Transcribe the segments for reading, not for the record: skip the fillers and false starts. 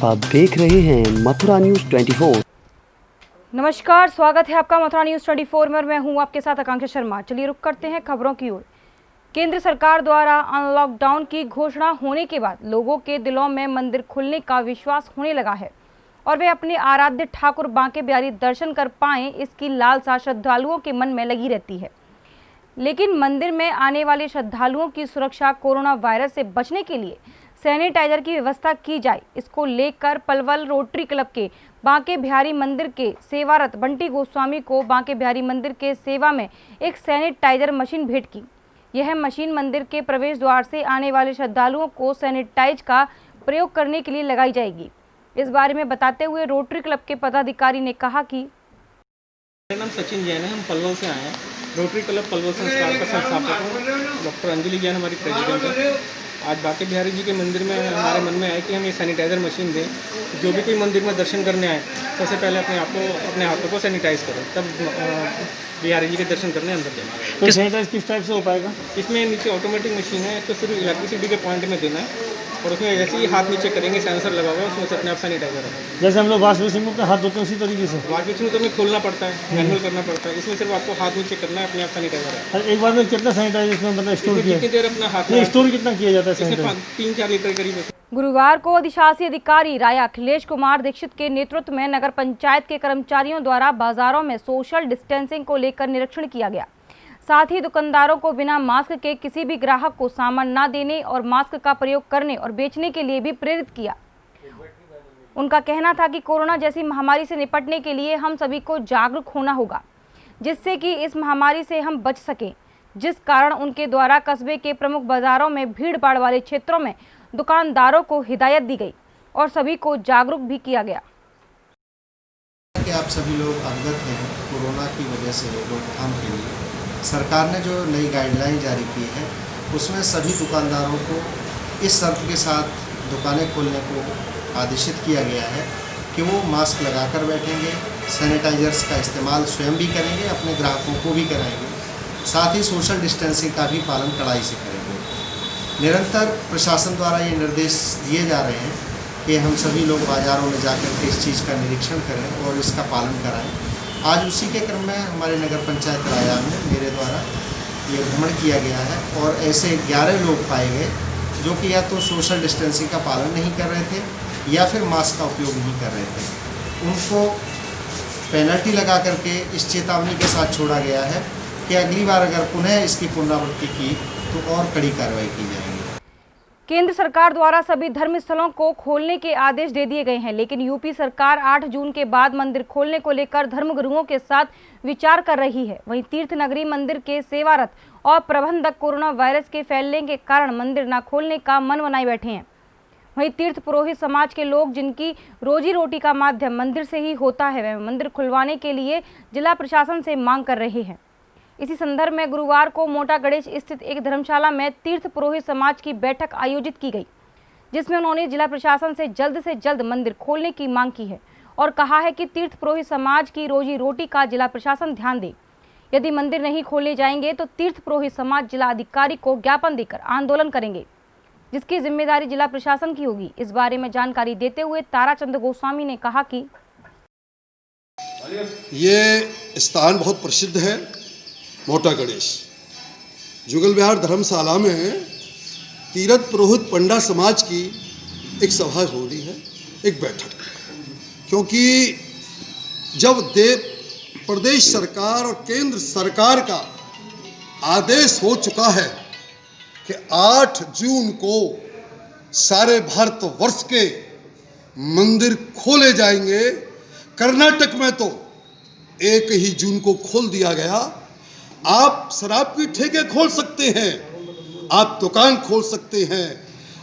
आप देख रहे हैं मथुरा न्यूज 24। नमस्कार, स्वागत है आपका मथुरा न्यूज 24 में और मैं हूं आपके साथ आकांक्षा शर्मा। चलिए रुक करते हैं खबरों की ओर। केंद्र सरकार द्वारा अनलॉकडाउन की घोषणा होने के बाद लोगों के दिलों में मंदिर खुलने का विश्वास होने लगा है और वे अपने आराध्य ठाकुर बांके बिहारी दर्शन कर पाएं, इसकी लालसा श्रद्धालुओं के मन में लगी रहती है। लेकिन मंदिर में आने वाले श्रद्धालुओं की सुरक्षा कोरोना वायरस से बचने के लिए सैनिटाइजर की व्यवस्था की जाए, इसको लेकर पलवल रोटरी क्लब के बांके बिहारी मंदिर के सेवारत बंटी गोस्वामी को बांके बिहारी मंदिर के सेवा में एक सैनिटाइजर मशीन भेंट की। यह मशीन मंदिर के प्रवेश द्वार से आने वाले श्रद्धालुओं को सैनिटाइज का प्रयोग करने के लिए लगाई जाएगी। इस बारे में बताते हुए रोटरी क्लब के पदाधिकारी ने कहा कि मेरा नाम सचिन जैन है, हम पलवल से आए हैं। रोटरी क्लब पलवल संस्कार का संस्थापक हूँ। डॉक्टर अंजलि जैन हमारी प्रेसिडेंट है। आज बांके बिहारी जी के मंदिर में हमारे मन में आया कि हम ये सैनिटाइज़र मशीन दें। जो भी कोई मंदिर में दर्शन करने आए सबसे पहले अपने हाथों को सैनिटाइज करें, तब बिहारी जी के दर्शन करने अंदर जाएंगे। तो सैनिटाइज किस टाइप से हो पाएगा? इसमें नीचे ऑटोमेटिक मशीन है, तो सिर्फ इलेक्ट्रिसिटी के पॉइंट में देना है और उसमें जैसे ही हाथ नीचे करेंगे सेंसर लगा हुआ है, उसमें से अपने आप सैनिटाइजर है। जैसे हम लोग वॉश बेसिन में अपने हाथ धोते हैं उसी तरीके से? वॉश बेसिन तो हमें खोलना पड़ता है, मैनुअल करना पड़ता है। इसमें सिर्फ आपको हाथ नीचे करना है, अपने आप सैनिटाइजर है। एक बार में कितना सैनिटाइजर इसमें मतलब स्टोर किया? कितनी देर अपना हाथ स्टोर कितना किया जाता है सैनिटाइजर? 3-4 लीटर करीब। गुरुवार को अधिशासी अधिकारी राय अखिलेश कुमार दीक्षित के नेतृत्व में नगर पंचायत के कर्मचारियों द्वारा बाजारों में सोशल डिस्टेंसिंग को लेकर निरीक्षण किया गया। साथ ही दुकानदारों को बिना मास्क के किसी भी ग्राहक को सामान न देने और मास्क का प्रयोग करने और बेचने के लिए भी प्रेरित किया। उनका कहना था कि कोरोना जैसी महामारी से निपटने के लिए हम सभी को जागरूक होना होगा, जिससे कि इस महामारी से हम बच सकें, जिस कारण उनके द्वारा कस्बे के प्रमुख बाजारों में भीड़ भाड़ वाले क्षेत्रों में दुकानदारों को हिदायत दी गई और सभी को जागरूक भी किया गया। कि आप सभी लोग अवगत हैं, कोरोना की वजह से रोकथाम के लिए सरकार ने जो नई गाइडलाइन जारी की है उसमें सभी दुकानदारों को इस शर्त के साथ दुकानें खोलने को आदेशित किया गया है कि वो मास्क लगाकर बैठेंगे, सैनिटाइजर्स का इस्तेमाल स्वयं भी करेंगे, अपने ग्राहकों को भी कराएंगे, साथ ही सोशल डिस्टेंसिंग का भी पालन कड़ाई से करेंगे। निरंतर प्रशासन द्वारा ये निर्देश दिए जा रहे हैं कि हम सभी लोग बाज़ारों में जाकर के इस चीज़ का निरीक्षण करें और इसका पालन कराएं। आज उसी के क्रम में हमारे नगर पंचायत राया में मेरे द्वारा ये भ्रमण किया गया है और ऐसे 11 लोग पाए गए जो कि या तो सोशल डिस्टेंसिंग का पालन नहीं कर रहे थे या फिर मास्क का उपयोग नहीं कर रहे थे। उनको पेनल्टी लगा करके इस चेतावनी के साथ छोड़ा गया है कि अगली बार अगर पुनः इसकी पुनरावृत्ति की तो और कड़ी कार्रवाई की जाएगी। केंद्र सरकार द्वारा सभी धर्म स्थलों को खोलने के आदेश दे दिए गए हैं, लेकिन यूपी सरकार 8 जून के बाद मंदिर खोलने को लेकर धर्मगुरुओं के साथ विचार कर रही है। वहीं तीर्थ नगरी मंदिर के सेवारत और प्रबंधक कोरोना वायरस के फैलने के कारण मंदिर न खोलने का मन बनाए बैठे हैं। वहीं तीर्थ पुरोहित समाज के लोग जिनकी रोजी रोटी का माध्यम मंदिर से ही होता है, वह मंदिर खुलवाने के लिए जिला प्रशासन से मांग कर रहे हैं। इसी संदर्भ में गुरुवार को मोटा गणेश स्थित एक धर्मशाला में तीर्थ पुरोहित समाज की बैठक आयोजित की गई, जिसमें उन्होंने जिला प्रशासन से जल्द मंदिर खोलने की मांग की है और कहा है कि तीर्थ पुरोहित समाज की रोजी रोटी का जिला प्रशासन ध्यान दे। यदि मंदिर नहीं खोले जाएंगे तो तीर्थ पुरोहित समाज जिला अधिकारी को ज्ञापन देकर आंदोलन करेंगे, जिसकी जिम्मेदारी जिला प्रशासन की होगी। इस बारे में जानकारी देते हुए ताराचंद गोस्वामी ने कहा कि ये स्थान बहुत प्रसिद्ध है, मोटा गणेश। जुगल विहार धर्मशाला में तीर्थ पुरोहित पंडा समाज की एक सभा हो रही है, एक बैठक, क्योंकि जब प्रदेश सरकार और केंद्र सरकार का आदेश हो चुका है कि 8 जून को सारे भारतवर्ष के मंदिर खोले जाएंगे, कर्नाटक में तो 1 ही जून को खोल दिया गया। आप शराब की ठेके खोल सकते हैं, आप दुकान खोल सकते हैं,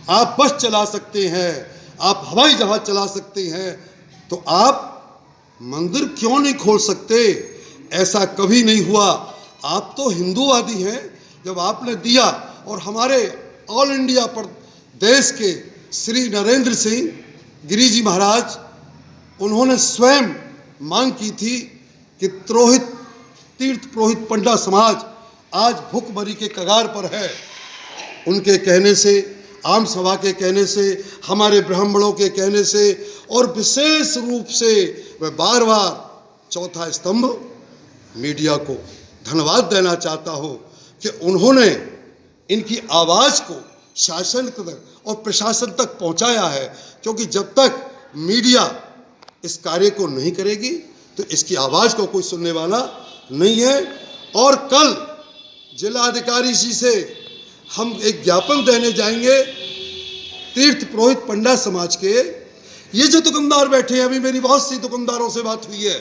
आप बस चला सकते हैं, आप हवाई जहाज चला सकते हैं, तो आप मंदिर क्यों नहीं खोल सकते? ऐसा कभी नहीं हुआ। आप तो हिंदूवादी हैं। जब आपने दिया और हमारे ऑल इंडिया पर देश के श्री नरेंद्र सिंह गिरी जी महाराज, उन्होंने स्वयं मांग की थी कि तीर्थ पुरोहित पंडा समाज आज भूखमरी के कगार पर है। उनके कहने से आम सभा के कहने से, हमारे ब्राह्मणों के कहने से, और विशेष रूप से मैं बार बार चौथा स्तंभ मीडिया को धन्यवाद देना चाहता हूँ कि उन्होंने इनकी आवाज़ को शासन तक और प्रशासन तक पहुँचाया है, क्योंकि जब तक मीडिया इस कार्य को नहीं करेगी तो इसकी आवाज़ को कोई सुनने वाला नहीं है। और कल जिलाधिकारी जी से हम एक ज्ञापन देने जाएंगे तीर्थ पुरोहित पंडा समाज के। ये जो दुकानदार बैठे हैं, अभी मेरी बहुत सी दुकानदारों से बात हुई है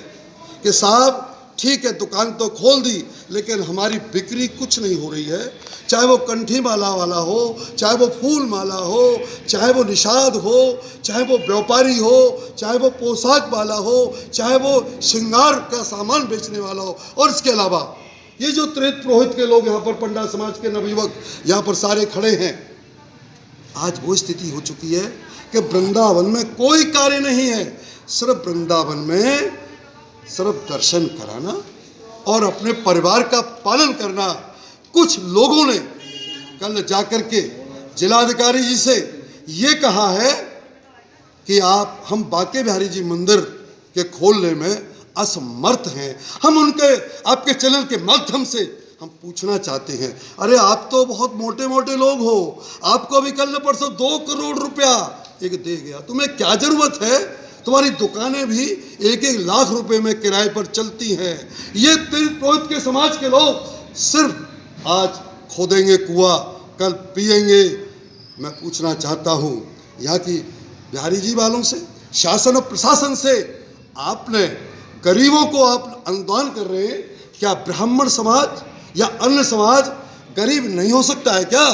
कि साहब ठीक है दुकान तो खोल दी लेकिन हमारी बिक्री कुछ नहीं हो रही है, चाहे वो कंठी माला वाला हो, चाहे वो फूल माला हो, चाहे वो निषाद हो, चाहे वो व्यापारी हो, चाहे वो पोशाक वाला हो, चाहे वो श्रृंगार का सामान बेचने वाला हो। और इसके अलावा ये जो तीर्थ पुरोहित के लोग यहाँ पर पंडा समाज के नवयुवक यहाँ पर सारे खड़े हैं, आज वो स्थिति हो चुकी है कि वृंदावन में कोई कार्य नहीं है, सिर्फ वृंदावन में सिर्फ दर्शन कराना और अपने परिवार का पालन करना। कुछ लोगों ने कल जाकर के जिलाधिकारी जी से ये कहा है कि हम बांके बिहारी जी मंदिर के खोलने में असमर्थ हैं। हम उनके आपके चैनल के माध्यम से हम पूछना चाहते हैं, अरे आप तो बहुत मोटे मोटे लोग हो, आपको अभी कल परसों 2 करोड़ रुपया एक दे गया, तुम्हें क्या जरूरत है? तुम्हारी दुकानें भी 1-1 लाख रुपए में किराए पर चलती हैं। ये तीर्थ पुरोहित के समाज के लोग सिर्फ आज खोदेंगे कुआं, कल पिएंगे। मैं पूछना चाहता हूँ यहाँ की बिहारी जी वालों से, शासन और प्रशासन से, आपने गरीबों को आप अनुदान कर रहे हैं, क्या ब्राह्मण समाज या अन्य समाज गरीब नहीं हो सकता है क्या?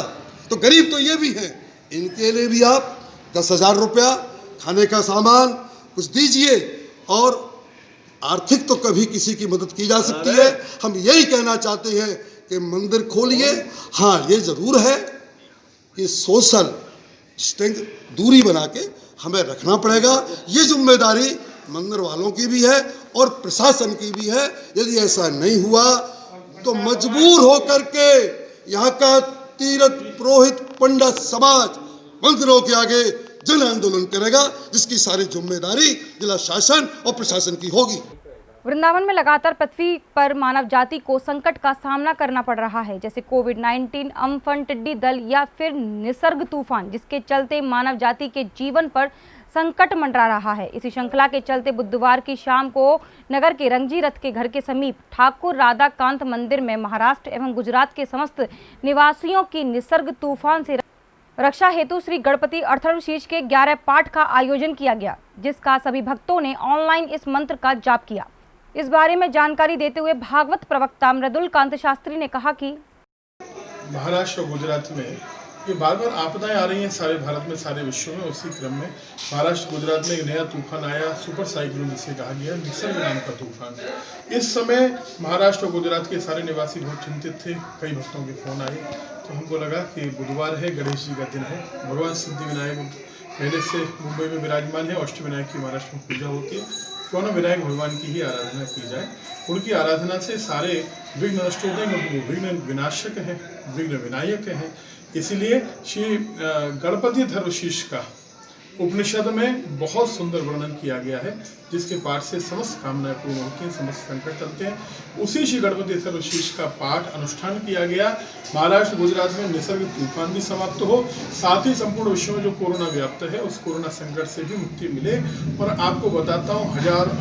तो गरीब तो ये भी हैं, इनके लिए भी आप 10,000 रुपया खाने का सामान कुछ दीजिए। और आर्थिक तो कभी किसी की मदद की जा सकती है। हम यही कहना चाहते हैं कि मंदिर खोलिए। हाँ, ये ज़रूर है कि सोशल डिस्टेंस दूरी बना के हमें रखना पड़ेगा। ये जिम्मेदारी मंदिर वालों की भी है और प्रशासन की भी है। यदि ऐसा नहीं हुआ तो मजबूर होकर के यहाँ का तीर्थ पुरोहित पंडा समाज मंदिरों के आगे जन आंदोलन करेगा, जिसकी सारी जिम्मेदारी जिला शासन और प्रशासन की होगी। वृंदावन में लगातार पृथ्वी पर मानव जाति को संकट का सामना करना पड़ रहा है, जैसे कोविड-19, अम्फन, टिड्डी दल या फिर निसर्ग तूफान, जिसके चलते मानव जाति के जीवन पर संकट मंडरा रहा है। इसी श्रृंखला के चलते बुधवार की शाम को नगर के रंगजी रथ के घर के समीप ठाकुर राधाकांत मंदिर में महाराष्ट्र एवं गुजरात के समस्त निवासियों की निसर्ग तूफान से रक्षा हेतु श्री गणपति अथर्वशीर्ष के 11 पाठ का आयोजन किया गया, जिसका सभी भक्तों ने ऑनलाइन इस मंत्र का जाप किया। इस बारे में जानकारी देते हुए भागवत प्रवक्ता मृदुल कांत शास्त्री ने कहा कि महाराष्ट्र और गुजरात में ये बार बार आपदाएं आ रही हैं, सारे भारत में, सारे विश्व में। उसी क्रम में महाराष्ट्र गुजरात में एक नया तूफान आया, सुपर साइक्लोन जिसे कहा गया, निसर्ग नाम का तूफान। इस समय महाराष्ट्र और गुजरात के सारे निवासी बहुत चिंतित थे। कई भक्तों के फोन आए तो हमको लगा कि बुधवार है, गणेश जी का दिन है, भगवान सिद्धि विनायक पहले से मुंबई में विराजमान है, अष्टविनायक की महाराष्ट्र में पूजा होती है, क्यों ना विनायक भगवान की ही आराधना की जाए। उनकी आराधना से सारे विघ्न नष्ट हो जाएंगे, वो विघ्न विनाशक हैं, विघ्न विनायक हैं। इसीलिए श्री गणपति अथर्वशीर्ष का उपनिषद में बहुत सुंदर वर्णन किया गया है, जिसके पाठ से समस्त कामनाएं पूर्ण होती हैं, समस्त संकट टलते हैं। उसी श्री गणपति अथर्वशीर्ष का पाठ अनुष्ठान किया गया। महाराष्ट्र गुजरात में निसर्ग तूफान भी समाप्त हो, साथ ही संपूर्ण विश्व में जो कोरोना व्याप्त है उस कोरोना संकट से भी मुक्ति मिले। और आपको बताता हूँ,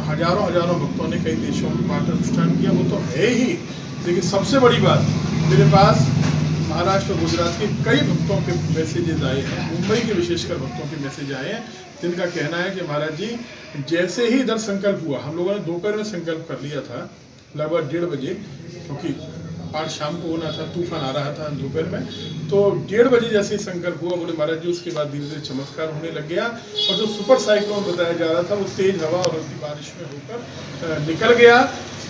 हजारों भक्तों ने कई देशों में पाठ अनुष्ठान किया, वो तो है ही, लेकिन सबसे बड़ी बात, मेरे पास महाराष्ट्र और गुजरात के कई भक्तों के मैसेजेस आए हैं, मुंबई के विशेषकर भक्तों के मैसेज आए हैं, जिनका कहना है कि महाराज जी जैसे ही इधर संकल्प हुआ, हम लोगों ने दोपहर में संकल्प कर लिया था लगभग 1:30 बजे, क्योंकि पाठ शाम को होना था, तूफान आ रहा था दोपहर में, तो 1:30 बजे जैसे ही संकल्प हुआ, बोले महाराज जी उसके बाद धीरे धीरे चमत्कार होने लग गया। और जो सुपर साइक्लोन बताया जा रहा था वो तेज हवा और हल्की बारिश में होकर निकल गया।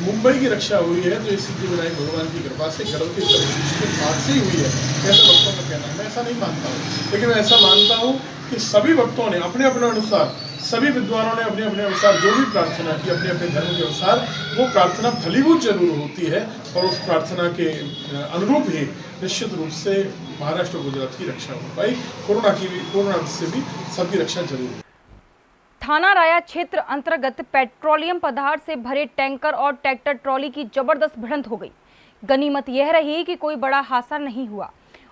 मुंबई की रक्षा हुई है तो इस सिद्धि विनायक भगवान की कृपा से, गणपति अथर्वशीर्ष के पाठ से ही हुई है, ऐसा भक्तों का कहना है। मैं ऐसा नहीं मानता हूँ, लेकिन मैं ऐसा मानता हूँ कि सभी भक्तों ने अपने अपने अनुसार, सभी विद्वानों ने अपने अपने अनुसार जो भी प्रार्थना की, अपने अपने धर्म के अनुसार, वो प्रार्थना फलीभूत जरूर होती है और उस प्रार्थना के अनुरूप ही निश्चित रूप से महाराष्ट्र और गुजरात की रक्षा हो पाई। कोरोना से भी सबकी रक्षा जरूरी है। थाना राया क्षेत्र अंतर्गत पेट्रोलियम पदार्थ से भरे टैंकर और ट्रैक्टर ट्रॉली की जबरदस्त भिड़ंत हो गई। गनीमत यह रही कि कोई बड़ा हादसा नहीं हुआ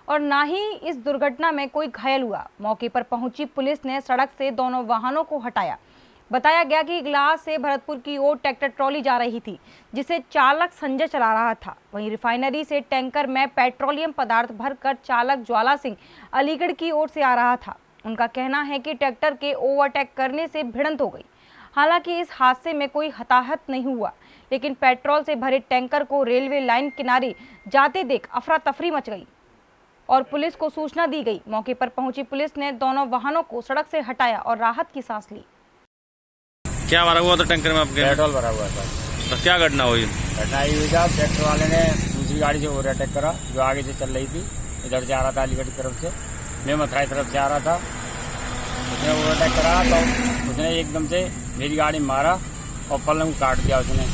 और ना ही इस दुर्घटना में कोई घायल हुआ। मौके पर पहुंची पुलिस ने सड़क से दोनों वाहनों को हटाया। बताया गया कि इगलास से भरतपुर की ओर ट्रैक्टर ट्रॉली जा रही थी, जिसे चालक संजय चला रहा था। वहीं रिफाइनरी से टैंकर में पेट्रोलियम पदार्थ भरकर चालक ज्वाला सिंह अलीगढ़ की ओर से आ रहा था। उनका कहना है कि ट्रैक्टर के ओवरटेक करने से भिड़ंत हो गई। हालांकि इस हादसे में कोई हताहत नहीं हुआ, लेकिन पेट्रोल से भरे टैंकर को रेलवे लाइन किनारे जाते देख अफरा तफरी मच गई और पुलिस को सूचना दी गई। मौके पर पहुंची पुलिस ने दोनों वाहनों को सड़क से हटाया और राहत की सांस ली। क्या भरा हुआ था टैंकर में आपके? पेट्रोल भरा हुआ था। तो क्या घटना हुई? घटना ये हुई था, ट्रैक्टर वाले ने दूसरी गाड़ी से ओवरटेक करा जो आगे से चल रही थी। इधर से आ रहा था अलीगढ़ की तरफ से, मैं मथुरा की तरफ से आ रहा था। उसने ओवरटेक करा तो उसने एकदम से मेरी गाड़ी मारा और पलंग काट दिया उसने।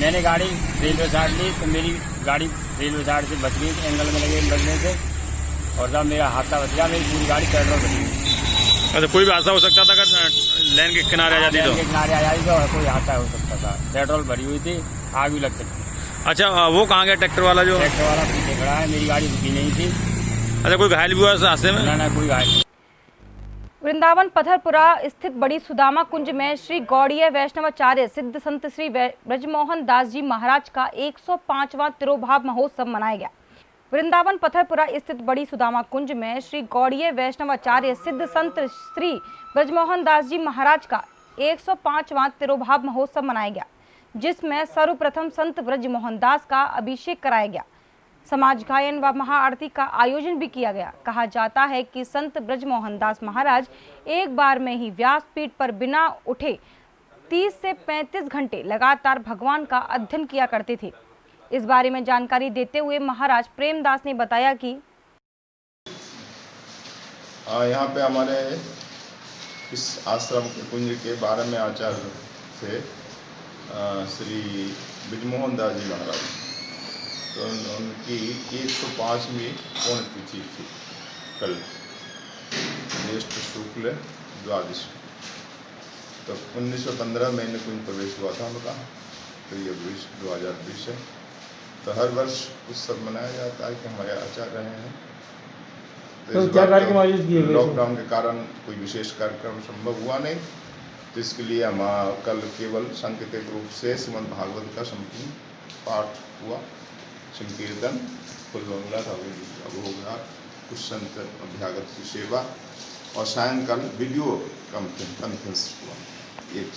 मैंने गाड़ी रेलवे साइड ली तो मेरी गाड़ी रेलवे साइड से बच गई, एंगल में लगे लगने से, और जब मेरा हादसा बच गया मेरी पूरी गाड़ी पेट्रोल बच गई। अच्छा, कोई भी हादसा हो सकता था अगर लेन के किनारे आ जाती तो? किनारे आ जाती तो कोई हादसा हो सकता था। पेट्रोल भरी हुई थी, आग भी लग सकती थी। अच्छा, वो कहाँ गया ट्रैक्टर वाला? जो ट्रैक्टर वाला पीछे खड़ा है, मेरी गाड़ी रुकी नहीं थी। अच्छा, कोई घायल भी हुआ इस हादसे में? ना कोई घायल। वृंदावन पत्थरपुरा स्थित बड़ी सुदामा कुंज में श्री गौड़ीय वैष्णवाचार्य सिद्ध संत श्री ब्रजमोहन दास जी महाराज का 105वां तिरोभाव महोत्सव मनाया गया। वृंदावन पत्थरपुरा स्थित बड़ी सुदामा कुंज में श्री गौड़ीय वैष्णवाचार्य सिद्ध संत श्री ब्रजमोहन दास जी महाराज का 105वां तिरोभाव महोत्सव मनाया गया, जिसमें सर्वप्रथम संत ब्रजमोहन दास का अभिषेक कराया गया। समाज गायन व महाआरती का आयोजन भी किया गया। कहा जाता है कि संत ब्रजमोहन दास महाराज एक बार में ही व्यासपीठ पर बिना उठे 30 से 35 घंटे लगातार भगवान का अध्ययन किया करते थे। इस बारे में जानकारी देते हुए महाराज प्रेमदास ने बताया कि यहाँ पे हमारे इस आश्रम के कुंज के 12वें आचार्य थे श्री ब्रजमोहन दास जी महाराज। तो उनकी 105वीं पुण्यतिथि थी कल, ज्येष्ठ शुक्ल द्वादश। तो 1915 में इन्हें कुंज प्रवेश हुआ था उनका, तो ये 2020 है। तो हर वर्ष उत्सव मनाया जाता है कि हमारे आचार्य रहे हैं। तो क्या कार्यक्रम आयोजित किए गए? लॉकडाउन के कारण कोई विशेष कार्यक्रम संभव हुआ नहीं, तो इसके लिए हम कल केवल सांकेतिक रूप से श्रीमद् भागवत का संपूर्ण पाठ हुआ, संकीर्तन, फुलबंगला भोगरा, कुछ संत अभ्यागत की सेवा और सायंकाल वीडियो कॉन्फ्रेंस हुआ। एक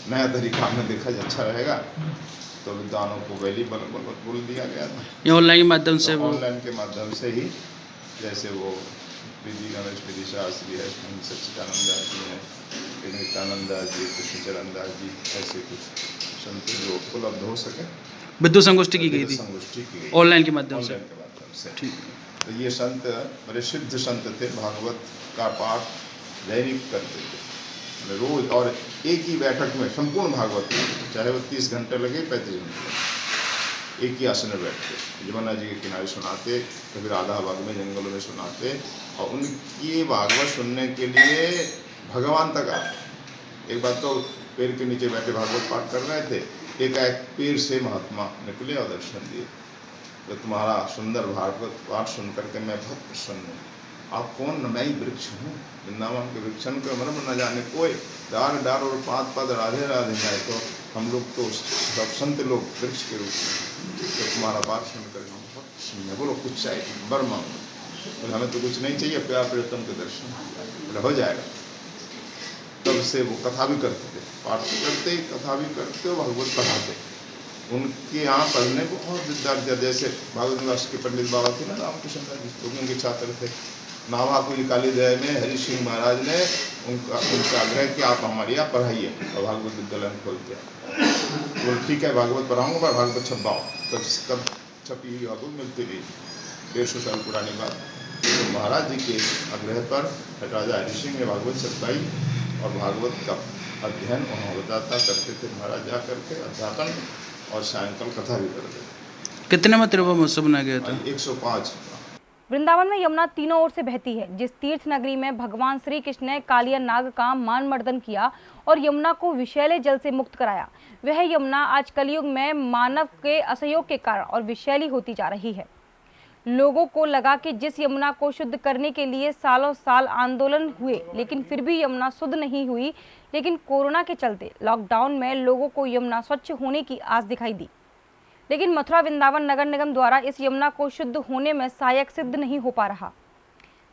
नया तरीका में देखा जाए अच्छा रहेगा, तो विद्वानों को वैली बोल दिया गया था। ये ऑनलाइन के माध्यम से? ऑनलाइन के माध्यम से ही, जैसे वो विधि गणेश विधि शास्त्री है, सच्चिदानंद दास जी हैं, नित्यानंद दास जी, कृष्णचरण दास जी, ऐसे कुछ संत जो उपलब्ध हो सके। विद्युत संगोष्ठी की गई थी संगोष्ठी की गई ऑनलाइन के माध्यम से। ठीक। तो ये संत बड़े सिद्ध संत थे, भागवत का पाठ दैनिक करते थे रोज, और एक ही बैठक में संपूर्ण भागवत, चाहे वो 30 घंटे लगे 35 घंटे लगे, एक ही आसन में बैठते, यमुना जी के किनारे सुनाते, कभी राधा बाग में जंगलों में सुनाते, और उनकी भागवत सुनने के लिए भगवान तक आए। एक बार तो पेड़ के नीचे बैठे भागवत पाठ कर रहे थे, एक पेड़ से महात्मा निकले और दर्शन दिए। तो तुम्हारा सुंदर भागवत पाठ सुन करके मैं बहुत प्रसन्न हूँ। आप कौन? मैं ही वृक्ष हूँ, वृंदावन के वृक्षण को मर्म न जाने कोई, डार डार और पात पात राधे राधे जाए। तो हम लोग तो सब संत लोग वृक्ष के रूप में, तो तुम्हारा पाठ सुनकर हम बहुत प्रसन्न है। बोलो कुछ चाहिए? बर मांगो। बोले हमें तो कुछ नहीं चाहिए, प्यार प्रियतम के दर्शन। बोले हो जाएगा। तब से वो कथा भी करते थे, पाठ भी करते, कथा भी करते, भागवत पढ़ाते। उनके यहाँ पढ़ने को बहुत विद्यार्थी, जैसे भागवत निवास के पंडित बाबा थे ना, रामकृष्ण दास जी, तो उनके छात्र थे। नाभाकुल कालीदया में हरि सिंह महाराज ने उनका आग्रह किया, आप हमारे यहाँ पढ़ाइए, और भागवत विद्यालय में खोल दिया। बोल ठीक है, भागवत पढ़ाऊंगा, पर भागवत छपाओ। तब छपी हुई भागवत मिलती रही, 150 साल पुरानी बात। तो महाराज जी के आग्रह पर राजा हरि सिंह ने भागवत छपाई, और भागवत का अध्ययन वहाँ बताता करते थे महाराज जा करके, अध्यापन, और सायंकाल कथा भी करते थे। कितने में तिरुपति महोत्सव मनाया गया था? 105। वृंदावन में यमुना तीनों ओर से बहती है। जिस तीर्थ नगरी में भगवान श्री कृष्ण ने कालिया नाग का मान मर्दन किया और यमुना को विषैले जल से मुक्त कराया, वह यमुना आज कलयुग में मानव के असहयोग के कारण और विषैली होती जा रही है। लोगों को लगा कि जिस यमुना को शुद्ध करने के लिए सालों साल आंदोलन हुए, लेकिन फिर भी यमुना शुद्ध नहीं हुई। लेकिन कोरोना के चलते लॉकडाउन में लोगों को यमुना स्वच्छ होने की आस दिखाई दी, लेकिन मथुरा वृंदावन नगर निगम द्वारा इस यमुना को शुद्ध होने में सहायक सिद्ध नहीं हो पा रहा।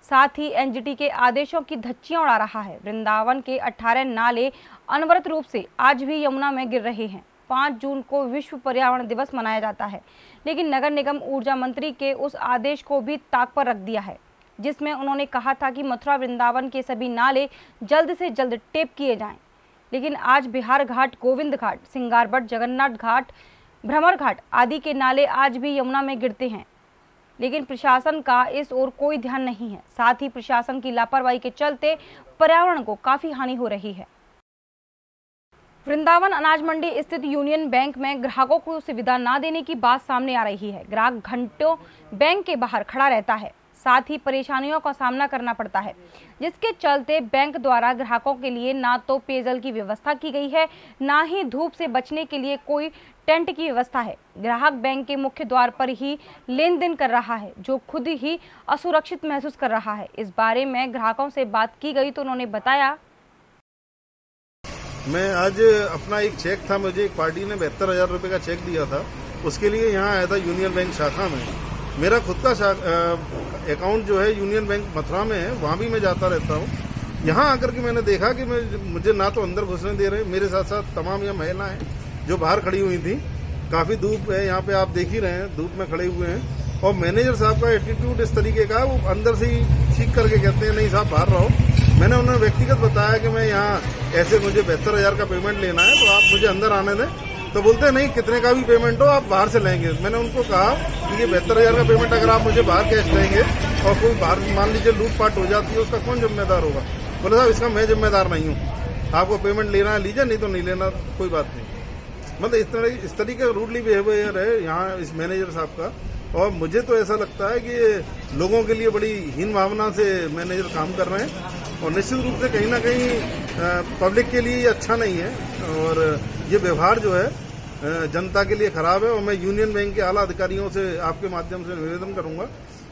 साथ ही एनजीटी के आदेशों की धज्जियां उड़ा रहा है। वृंदावन के 18 नाले अनवरत रूप से आज भी यमुना में गिर रहे हैं। 5 जून को विश्व पर्यावरण दिवस मनाया जाता है, लेकिन नगर निगम ऊर्जा मंत्री के उस आदेश को भी ताक पर रख दिया है, जिसमें उन्होंने कहा था कि मथुरा वृंदावन के सभी नाले जल्द से जल्द टेप किए जाएं। लेकिन आज बिहार घाट, गोविंद घाट, सिंगारबट, जगन्नाथ घाट, भ्रमर घाट आदि के नाले आज भी यमुना में गिरते हैं, लेकिन प्रशासन का इस ओर कोई ध्यान नहीं है। साथ ही प्रशासन की लापरवाही के चलते पर्यावरण को काफी हानि हो रही है। वृंदावन अनाज मंडी स्थित यूनियन बैंक में ग्राहकों को सुविधा न देने की बात सामने आ रही है। ग्राहक घंटों बैंक के बाहर खड़ा रहता है, साथ ही परेशानियों का सामना करना पड़ता है, जिसके चलते बैंक द्वारा ग्राहकों के लिए ना तो पेयजल की व्यवस्था की गई है, ना ही धूप से बचने के लिए कोई टेंट की व्यवस्था है। ग्राहक बैंक के मुख्य द्वार पर ही लेन देन कर रहा है, जो खुद ही असुरक्षित महसूस कर रहा है। इस बारे में ग्राहकों से बात की गई तो उन्होंने बताया, मैं आज अपना एक चेक था, मुझे एक पार्टी ने 72,000 रुपये का चेक दिया था, उसके लिए यहाँ आया था यूनियन बैंक शाखा में। मेरा खुद का अकाउंट जो है यूनियन बैंक मथुरा में है, वहाँ भी मैं जाता रहता हूँ। यहाँ आकर के मैंने देखा कि मुझे ना तो अंदर घुसने दे रहे, मेरे साथ साथ तमाम यहाँ महिलाएं जो बाहर खड़ी हुई थी। काफ़ी धूप है यहाँ पे, आप देख ही रहे हैं, धूप में खड़े हुए हैं। और मैनेजर साहब का एटीट्यूड इस तरीके का, वो अंदर से ही ठीक करके कहते हैं नहीं साहब बाहर रहो। मैंने उन्हें व्यक्तिगत बताया कि मैं यहाँ ऐसे मुझे 72,000 का पेमेंट लेना है, तो आप मुझे अंदर आने दें। तो बोलते हैं नहीं, कितने का भी पेमेंट हो आप बाहर से लेंगे। मैंने उनको कहा कि ये 72,000 का पेमेंट अगर आप मुझे बाहर कैश देंगे और कोई बाहर मान लीजिए लूटपाट हो जाती है, उसका कौन जिम्मेदार होगा? बोले साहब इसका मैं जिम्मेदार नहीं हूँ, आपको पेमेंट लेना है लीजिए, नहीं तो नहीं लेना, कोई बात नहीं। मतलब इस तरीके का रूडली बिहेवियर है यहाँ इस मैनेजर साहब का। और मुझे तो ऐसा लगता है कि लोगों के लिए बड़ी हीन भावना से मैनेजर काम कर रहे हैं, और निश्चित रूप से कहीं ना कहीं पब्लिक के लिए ये अच्छा नहीं है। और ये व्यवहार जो है जनता के लिए खराब है। और मैं यूनियन बैंक के आला अधिकारियों से आपके माध्यम से निवेदन करूंगा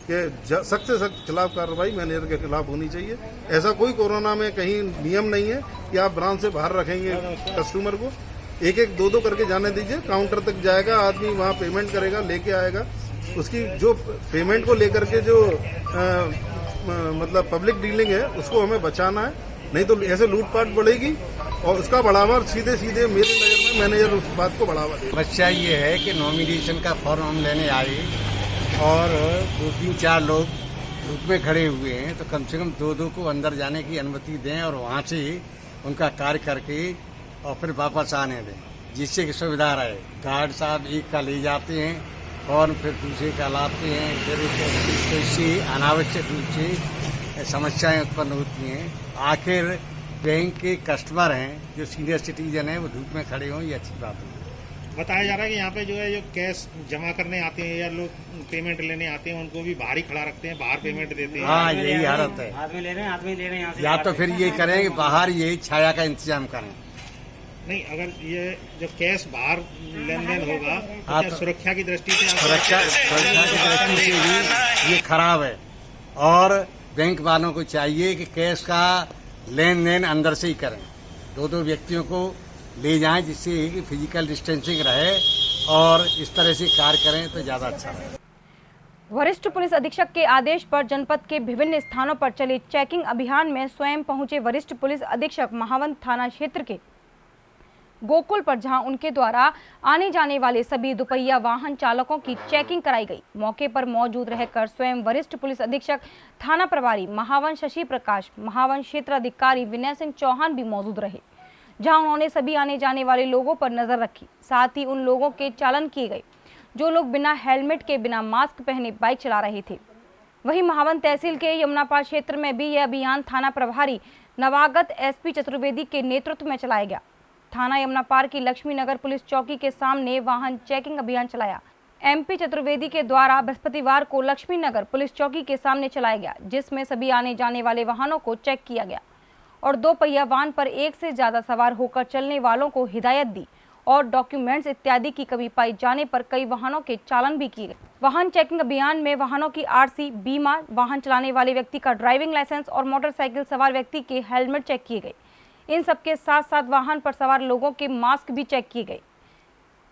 कि सख्त से सख्त खिलाफ कार्रवाई मैनेजर के खिलाफ होनी चाहिए। ऐसा कोई कोरोना में कहीं नियम नहीं है कि आप ब्रांच से बाहर रखेंगे कस्टमर को। एक एक दो करके जाने दीजिए, काउंटर तक जाएगा आदमी, वहाँ पेमेंट करेगा, लेके आएगा। उसकी जो पेमेंट को लेकर के जो मतलब पब्लिक डीलिंग है उसको हमें बचाना है, नहीं तो ऐसे लूटपाट बढ़ेगी और उसका बढ़ावा सीधे सीधे मेरी नज़र में मैनेजर उस बात को बढ़ावा दे। समस्या ये है कि नॉमिनेशन का फॉर्म हम लेने आए और 2-3-4 लोग धूप में खड़े हुए हैं, तो कम से कम 2 को अंदर जाने की अनुमति दें और वहाँ से उनका कार्य करके और फिर वापस आने दें, जिससे कि सुविधा रहे। गार्ड साहब एक का ले जाते हैं और फिर दूसरे का लाते हैं, फिर इससे अनावश्यक रूप से समस्याएं उत्पन्न होती हैं। आखिर बैंक के कस्टमर हैं जो सीनियर सिटीजन हैं, वो धूप में खड़े हों, ये अच्छी बात है। बताया जा रहा है कि यहाँ पे जो है जो कैश जमा करने आते हैं या लोग पेमेंट लेने आते हैं उनको भी बाहर ही खड़ा रखते हैं, बाहर पेमेंट देते हैं। हाँ, यही हालत है। आदमी ले रहे हैं, आदमी ले रहे हैं। या तो फिर ये करें कि बाहर यही छाया का इंतजाम करें। नहीं, अगर ये जब कैश बाहर लेन देन होगा तो क्या सुरक्षा की दृष्टि से सुरक्षा की दृष्टि से भी ये खराब है। और बैंक वालों को चाहिए कि कैश का लेन देन अंदर से ही करें, 2 व्यक्तियों को ले जाएं, जिससे कि फिजिकल डिस्टेंसिंग रहे और इस तरह से कार्य करें तो ज्यादा अच्छा रहे। वरिष्ठ पुलिस अधीक्षक के आदेश पर जनपद के विभिन्न स्थानों पर चले चेकिंग अभियान में स्वयं पहुंचे वरिष्ठ पुलिस अधीक्षक महावन थाना क्षेत्र के गोकुल पर, जहां उनके द्वारा आने जाने वाले सभी दुपहिया वाहन चालकों की चेकिंग कराई गई। मौके पर मौजूद रहकर स्वयं वरिष्ठ पुलिस अधीक्षक थाना प्रभारी महावन शशि प्रकाश, महावन क्षेत्र अधिकारी विनय सिंह चौहान भी मौजूद रहे, जहां उन्होंने सभी आने जाने वाले लोगों पर नजर रखी। साथ ही उन लोगों के चालान किए गए जो लोग बिना हेलमेट के, बिना मास्क पहने बाइक चला रहे थे। वहीं महावन तहसील के यमुनापार क्षेत्र में भी यह अभियान थाना प्रभारी नवागत SP चतुर्वेदी के नेतृत्व में चलाया गया। थाना यमुनापार की लक्ष्मी नगर पुलिस चौकी के सामने वाहन चेकिंग अभियान चलाया। MP चतुर्वेदी के द्वारा बृहस्पतिवार को लक्ष्मी नगर पुलिस चौकी के सामने चलाया गया, जिसमें सभी आने जाने वाले वाहनों को चेक किया गया और 2 पहिया वाहन पर एक से ज्यादा सवार होकर चलने वालों को हिदायत दी और डॉक्यूमेंट्स इत्यादि की कमी पाई जाने पर कई वाहनों के चालान भी किए गए। वाहन चेकिंग अभियान में वाहनों की RC, बीमा, वाहन चलाने वाले व्यक्ति का ड्राइविंग लाइसेंस और मोटरसाइकिल सवार व्यक्ति के हेलमेट चेक किए गए। इन सबके साथ साथ वाहन पर सवार लोगों के मास्क भी चेक किए गए।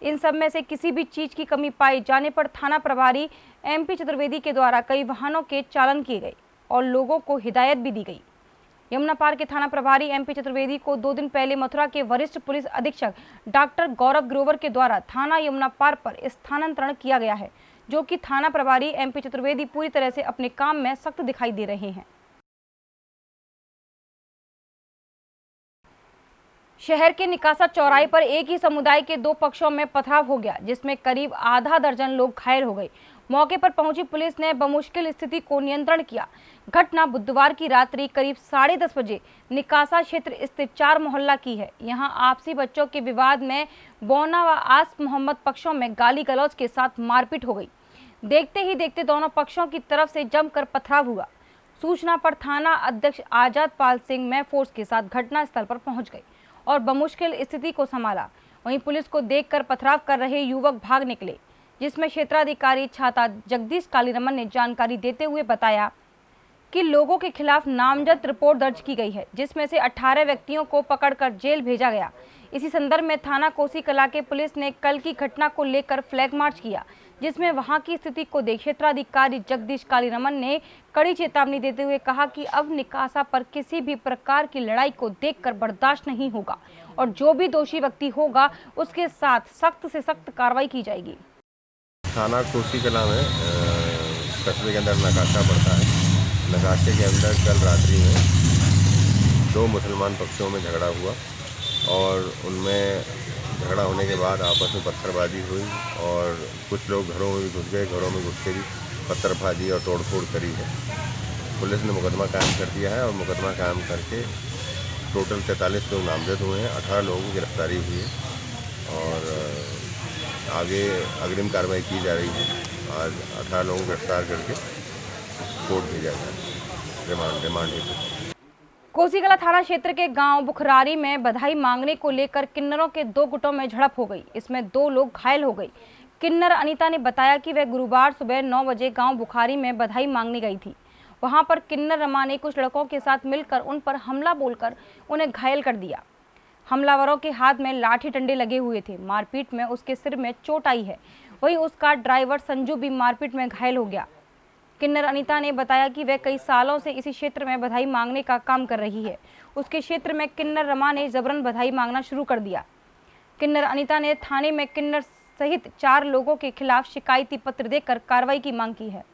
इन सब में से किसी भी चीज की कमी पाई जाने पर थाना प्रभारी MP चतुर्वेदी के द्वारा कई वाहनों के चालान किए गए और लोगों को हिदायत भी दी गई। यमुना पार के थाना प्रभारी MP चतुर्वेदी को 2 दिन पहले मथुरा के वरिष्ठ पुलिस अधीक्षक डॉक्टर गौरव ग्रोवर के द्वारा थाना यमुना पार पर स्थानांतरण किया गया है, जो कि थाना प्रभारी MP चतुर्वेदी पूरी तरह से अपने काम में सख्त दिखाई दे रहे हैं। शहर के निकासा चौराहे पर एक ही समुदाय के 2 पक्षों में पथराव हो गया, जिसमें करीब आधा दर्जन लोग घायल हो गए। मौके पर पहुंची पुलिस ने बमुश्किल स्थिति को नियंत्रण किया। घटना बुधवार की रात्रि करीब 10:30 बजे निकासा क्षेत्र स्थित 4 मोहल्ला की है। यहां आपसी बच्चों के विवाद में बोना व आस मोहम्मद पक्षों में गाली गलौज के साथ मारपीट हो गई। देखते ही देखते दोनों पक्षों की तरफ से जमकर पथराव हुआ। सूचना पर थाना अध्यक्ष आजाद पाल सिंह में फोर्स के साथ घटना स्थल पर पहुंच गए और बमुश्किल स्थिति को संभाला। वहीं पुलिस को देखकर पथराव कर रहे युवक भाग निकले, जिसमें क्षेत्राधिकारी छाता जगदीश कालीरमन ने जानकारी देते हुए बताया कि लोगों के खिलाफ नामजद रिपोर्ट दर्ज की गई है, जिसमें से 18 व्यक्तियों को पकड़कर जेल भेजा गया। इसी संदर्भ में थाना कोसी कला के पुलिस ने कल की घटना को लेकर फ्लैग मार्च किया, जिसमें वहां की स्थिति को देख क्षेत्राधिकारी जगदीश कालीरमन ने कड़ी चेतावनी देते हुए कहा कि अब निकासा पर किसी भी प्रकार की लड़ाई को देखकर बर्दाश्त नहीं होगा और जो भी दोषी व्यक्ति होगा उसके साथ सख्त से सख्त कार्रवाई की जाएगी। थाना कोसी कला में कस्बे के अंदर नकाशा पड़ता है। नकाशे के अंदर कल रात्रि में 2 मुसलमान पक्षों में झगड़ा हुआ और उनमें झगड़ा होने के बाद आपस में पत्थरबाजी हुई और कुछ लोग घरों में भी घुस गए। घरों में घुस के भी पत्थरबाजी और तोड़फोड़ करी है। पुलिस ने मुकदमा कायम कर दिया है और मुकदमा कायम करके टोटल 43 लोग नामजद हुए हैं। 18 लोगों की गिरफ्तारी हुई है और आगे अग्रिम कार्रवाई की जा रही है। आज 18 लोगों को गिरफ्तार करके कोर्ट भेजा गया रिमांड हेतु। कोसी कला थाना क्षेत्र के गांव बुखरारी में बधाई मांगने को लेकर किन्नरों के 2 गुटों में झड़प हो गई। इसमें 2 लोग घायल हो गए। किन्नर अनीता ने बताया कि वह गुरुवार सुबह 9 बजे गांव बुखारी में बधाई मांगने गई थी। वहां पर किन्नर रमा ने कुछ लड़कों के साथ मिलकर उन पर हमला बोलकर उन्हें घायल कर दिया। हमलावरों के हाथ में लाठी डंडे लगे हुए थे। मारपीट में उसके सिर में चोट आई है। वहीं उसका ड्राइवर संजू भी मारपीट में घायल हो गया। किन्नर अनीता ने बताया कि वह कई सालों से इसी क्षेत्र में बधाई मांगने का काम कर रही है। उसके क्षेत्र में किन्नर रमा ने जबरन बधाई मांगना शुरू कर दिया। किन्नर अनीता ने थाने में किन्नर सहित 4 लोगों के खिलाफ शिकायती पत्र देकर कार्रवाई की मांग की है।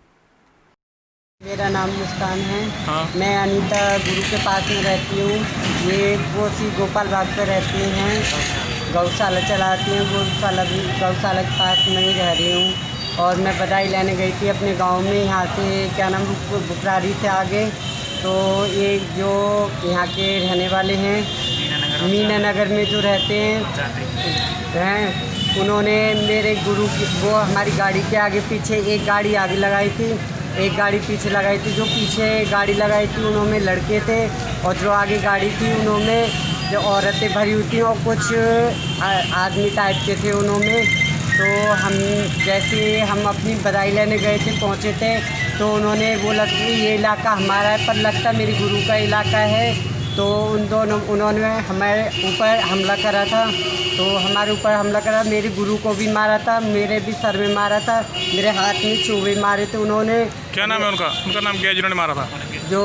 मेरा नाम मुस्कान है। मैं अनीता गुरु के पास में रहती हूँ। ये कोसी गोपाल बाग पे रहती हैं, गौशाला चलाती हैं। गौशाला के पास में ही रह रही हूँ और मैं बधाई लेने गई थी अपने गांव में। यहाँ से क्या नाम बुखरारी से आगे तो ये जो यहाँ के रहने वाले हैं मीना नगर में जो रहते हैं उन्होंने मेरे गुरु की वो हमारी गाड़ी के आगे पीछे एक गाड़ी आगे लगाई थी, एक गाड़ी पीछे लगाई थी। जो पीछे गाड़ी लगाई थी उन्होंने लड़के थे और जो आगे गाड़ी थी उन्होंने जो औरतें भरी हुई थी और कुछ आदमी टाइप के थे उन्होंने। तो हम जैसे हम अपनी बधाई लेने गए थे, पहुँचे थे तो उन्होंने बोला कि ये इलाका हमारा है, पर लगता मेरे गुरु का इलाका है। तो उन्होंने हमारे ऊपर हमला करा था। तो हमारे ऊपर हमला करा, मेरे गुरु को भी मारा था, मेरे भी सर में मारा था, मेरे हाथ में चूहे मारे थे उन्होंने। क्या नाम है उनका? उनका नाम क्या है जिन्होंने मारा था? जो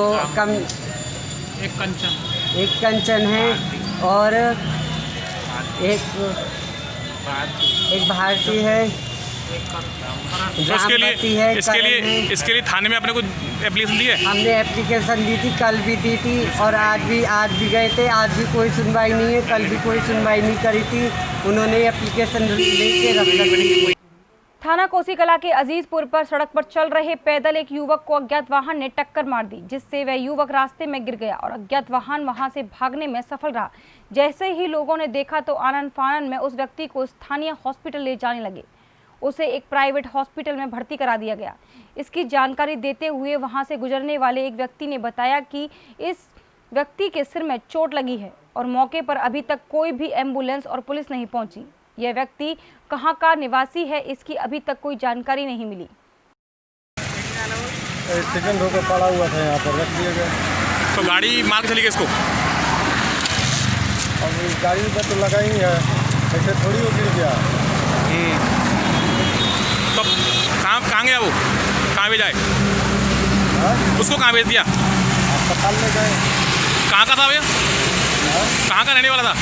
एक कंचन है और एक भारती है। तो इसके लिए थाने में आपने कुछ एप्लीकेशन दी है? हमने एप्लीकेशन दी थी, कल भी दी थी और आज भी गए थे। आज भी कोई सुनवाई नहीं है, कल भी कोई सुनवाई नहीं करी थी। उन्होंने एप्लीकेशन लेके रख दी। थाना कोसी कला के अजीजपुर पर सड़क पर चल रहे पैदल एक युवक को अज्ञात वाहन ने टक्कर मार दी, जिससे वह युवक रास्ते में गिर गया और अज्ञात वाहन वहां से भागने में सफल रहा। जैसे ही लोगों ने देखा तो आनन फानन में उस व्यक्ति को स्थानीय हॉस्पिटल ले जाने लगे। उसे एक प्राइवेट हॉस्पिटल में भर्ती करा दिया गया। इसकी जानकारी देते हुए वहां से गुजरने वाले एक व्यक्ति ने बताया कि इस व्यक्ति के सिर में चोट लगी है और मौके पर अभी तक कोई भी एम्बुलेंस और पुलिस नहीं पहुंची। यह व्यक्ति कहां का निवासी है, इसकी अभी तक कोई जानकारी नहीं मिली। एक्सीडेंट होकर पड़ा हुआ था, यहाँ पर रख दिया गया। तो गाड़ी मार के चली गई इसको? अब गाड़ी पर तो लगा ही है, ऐसे थोड़ी हो गिर गया। तो कहाँ गया वो? कहाँ भेजा है? उसको कहाँ भेज दिया? अस्पताल में गए। कहाँ का था भैया? कहाँ का रहने वाला था?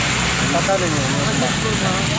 पता नहीं है।